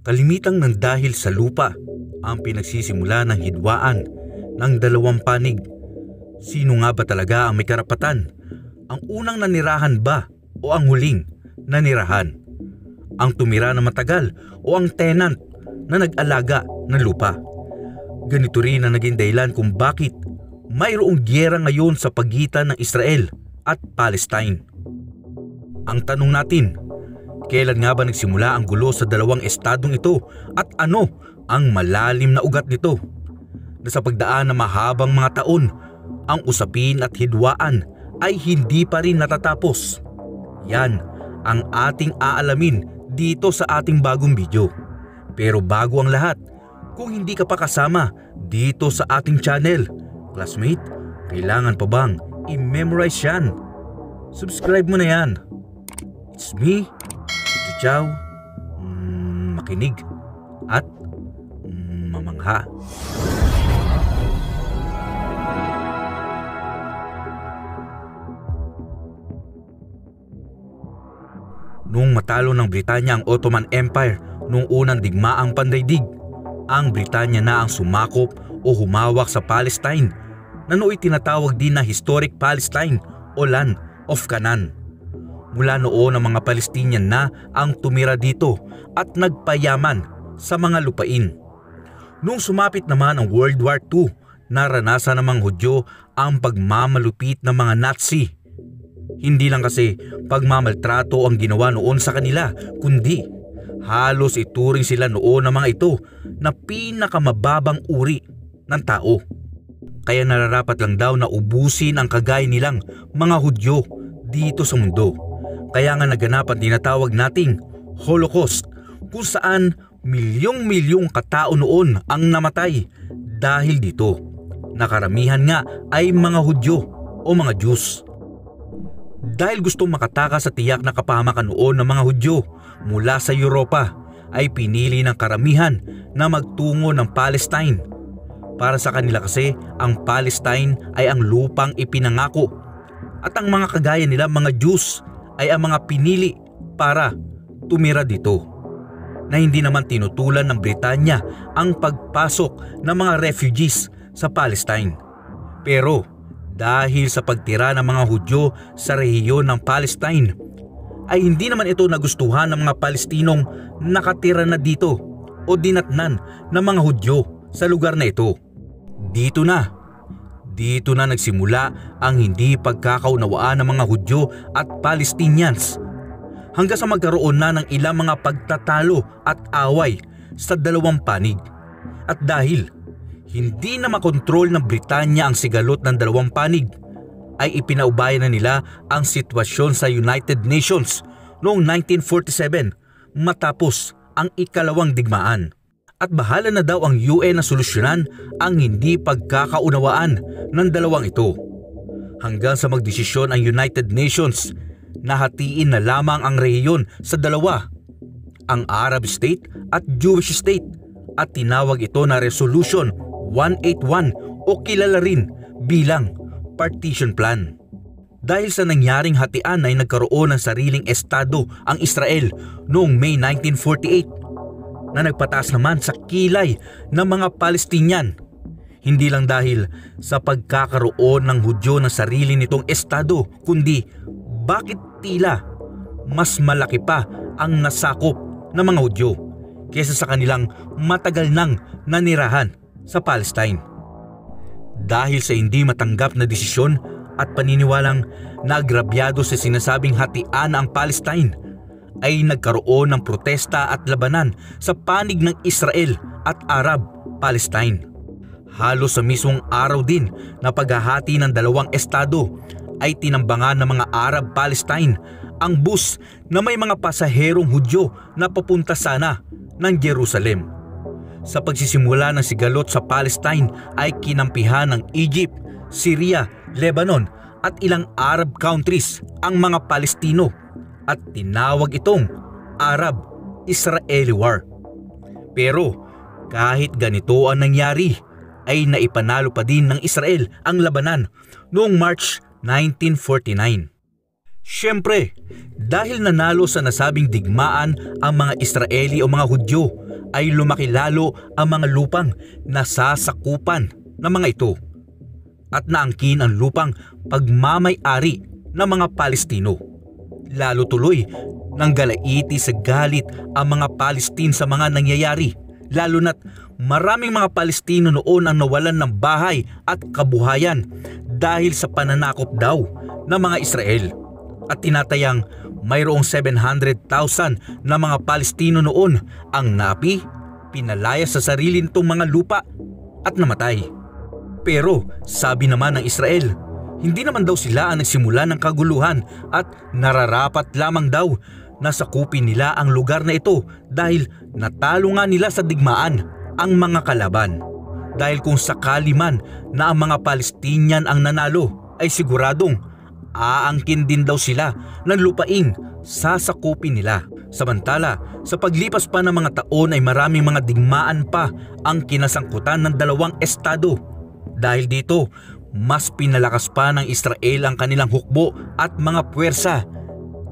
Kalimitang nang dahil sa lupa ang pinagsisimula ng hidwaan ng dalawang panig. Sino nga ba talaga ang may karapatan? Ang unang nanirahan ba o ang huling nanirahan? Ang tumira na matagal o ang tenant na nag-alaga ng lupa? Ganito rin ang naging dahilan kung bakit mayroong giyera ngayon sa pagitan ng Israel at Palestine. Ang tanong natin, kailan nga ba nagsimula ang gulo sa dalawang estadong ito at ano ang malalim na ugat nito? Na sa pagdaan ng mahabang mga taon, ang usapin at hidwaan ay hindi pa rin natatapos. Yan ang ating aalamin dito sa ating bagong video. Pero bago ang lahat, kung hindi ka pa kasama dito sa ating channel, classmate, kailangan pa bang i-memorize yan? Subscribe mo na yan. It's me, Tito Chow, makinig at mamangha. Noong matalo ng Britanya ang Ottoman Empire noong unang digmaang pandaigdig, ang Britanya na ang sumakop o humawak sa Palestine na nooy tinatawag din na Historic Palestine o Land of Canaan. Mula noon ang mga Palestinian na ang tumira dito at nagpayaman sa mga lupain. Noong sumapit naman ang World War II, naranasan ng mga Hudyo ang pagmamalupit ng mga Nazi. Hindi lang kasi pagmamaltrato ang ginawa noon sa kanila, kundi halos ituring sila noon ng mga ito na pinakamababang uri ng tao. Kaya nararapat lang daw na ubusin ang kagaya nilang mga Hudyo dito sa mundo. Kaya nga naganap ang tinatawag nating Holocaust, kung saan milyong-milyong katao noon ang namatay dahil dito. Nakaramihan nga ay mga Hudyo o mga Jews. Dahil gustong makatakas sa tiyak na kapahamakan noon ng mga Hudyo mula sa Europa, ay pinili ng karamihan na magtungo ng Palestine. Para sa kanila kasi ang Palestine ay ang lupang ipinangako at ang mga kagaya nila mga Jews ay ang mga pinili para tumira dito. Na hindi naman tinutulan ng Britanya ang pagpasok ng mga refugees sa Palestine. Pero dahil sa pagtira ng mga Hudyo sa rehiyon ng Palestine, ay hindi naman ito nagustuhan ng mga Palestinong nakatira na dito o dinatnan ng mga Hudyo sa lugar na ito. Dito na nagsimula ang hindi pagkakaunawaan ng mga Hudyo at Palestinians hanggang sa magkaroon na ng ilang mga pagtatalo at away sa dalawang panig. At dahil hindi na makontrol ng Britanya ang sigalot ng dalawang panig, ay ipinaubaya na nila ang sitwasyon sa United Nations noong 1947 matapos ang ikalawang digmaan. At bahala na daw ang UN na solusyonan ang hindi pagkakaunawaan ng dalawang ito. Hanggang sa magdesisyon ang United Nations na hatiin na lamang ang rehiyon sa dalawa, ang Arab State at Jewish State, at tinawag ito na Resolution 181 o kilala rin bilang Partition Plan. Dahil sa nangyaring hatian ay nagkaroon ng sariling estado ang Israel noong May 1948 na nagpataas naman sa kilay ng mga Palestinian. Hindi lang dahil sa pagkakaroon ng Hudyo ng sarili nitong estado, kundi bakit tila mas malaki pa ang nasakop ng mga Hudyo kaysa sa kanilang matagal nang nanirahan sa Palestine. Dahil sa hindi matanggap na desisyon at paniniwalang naagrabyado sa sinasabing hatian ang Palestine, ay nagkaroon ng protesta at labanan sa panig ng Israel at Arab-Palestine. Halos sa mismong araw din na paghahati ng dalawang estado ay tinambangan ng mga Arab-Palestine ang bus na may mga pasaherong Hudyo na papunta sana ng Jerusalem. Sa pagsisimula ng sigalot sa Palestine ay kinampihan ng Egypt, Syria, Lebanon at ilang Arab countries ang mga Palestino at tinawag itong Arab-Israeli War. Pero kahit ganito ang nangyari, ay naipanalo pa din ng Israel ang labanan noong March 1949. Siyempre, dahil nanalo sa nasabing digmaan ang mga Israeli o mga Hudyo, ay lumaki lalo ang mga lupang nasasakupan ng mga ito at naangkin ang lupang pagmamay-ari ng mga Palestino. Lalo tuloy nang galaiti sa galit ang mga Palestine sa mga nangyayari, lalo na't maraming mga Palestino noon ang nawalan ng bahay at kabuhayan dahil sa pananakop daw ng mga Israel. At tinatayang mayroong 700,000 na mga Palestino noon ang napi, pinalaya sa sarili nitong mga lupa at namatay. Pero sabi naman ng Israel, hindi naman daw sila ang nagsimula ng kaguluhan at nararapat lamang daw na sakupin nila ang lugar na ito dahil natalo nga nila sa digmaan ang mga kalaban. Dahil kung sakali man na ang mga Palestinian ang nanalo ay siguradong aangkin din daw sila ng lupaing sasakupin nila. Samantala, sa paglipas pa ng mga taon ay maraming mga digmaan pa ang kinasangkutan ng dalawang estado. Dahil dito, mas pinalakas pa ng Israel ang kanilang hukbo at mga puwersa.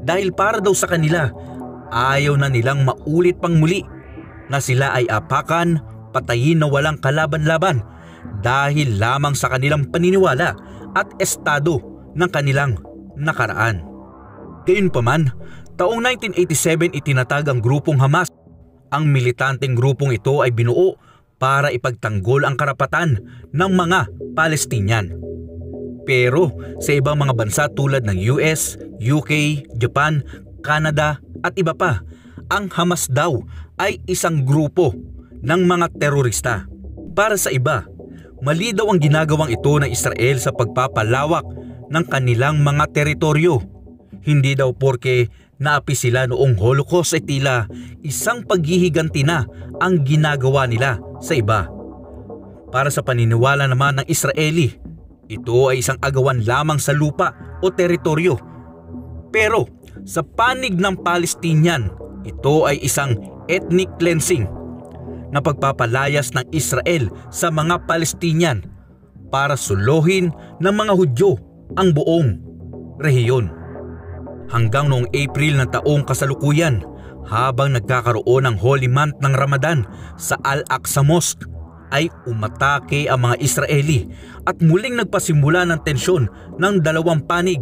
Dahil para daw sa kanila, ayaw na nilang maulit pang muli na sila ay apakan, patayin na walang kalaban-laban dahil lamang sa kanilang paniniwala at estado ng kanilang nakaraan. Gayunpaman, taong 1987 itinatag ang grupong Hamas. Ang militanteng grupong ito ay binuo para ipagtanggol ang karapatan ng mga Palestinian. Pero sa ibang mga bansa tulad ng US, UK, Japan, Canada at iba pa, ang Hamas daw ay isang grupo ng mga terorista. Para sa iba, mali daw ang ginagawang ito ng Israel sa pagpapalawak ng kanilang mga teritoryo. Hindi daw porke naapi sila noong Holocaust ay tila isang paghihiganti na ang ginagawa nila sa iba. Para sa paniniwala naman ng Israeli, ito ay isang agawan lamang sa lupa o teritoryo. Pero sa panig ng Palestinian, ito ay isang ethnic cleansing na pagpapalayas ng Israel sa mga Palestinian para suluhin ng mga Hudyo ang buong rehiyon. Hanggang noong April ng taong kasalukuyan, habang nagkakaroon ng Holy Month ng Ramadan sa Al-Aqsa Mosque, ay umatake ang mga Israeli at muling nagpasimula ng tensyon ng dalawang panig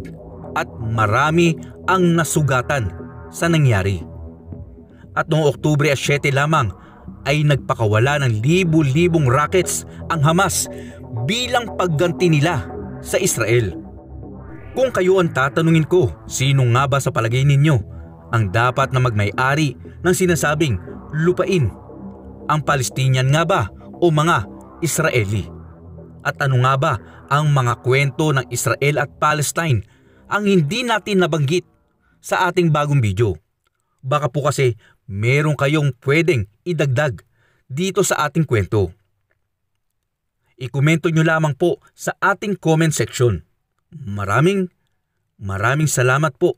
at marami ang nasugatan sa nangyari. At noong Oktubre 7 lamang ay nagpakawala ng libu-libong rockets ang Hamas bilang pagganti nila sa Israel. Kung kayo ang tatanungin ko, sino nga ba sa palagay ninyo ang dapat na magmay-ari ng sinasabing lupain? Ang Palestinian nga ba o mga Israeli? At ano nga ba ang mga kwento ng Israel at Palestine ang hindi natin nabanggit sa ating bagong video? Baka po kasi meron kayong pwedeng idagdag dito sa ating kwento. Ikomento nyo lamang po sa ating comment section. Maraming salamat po.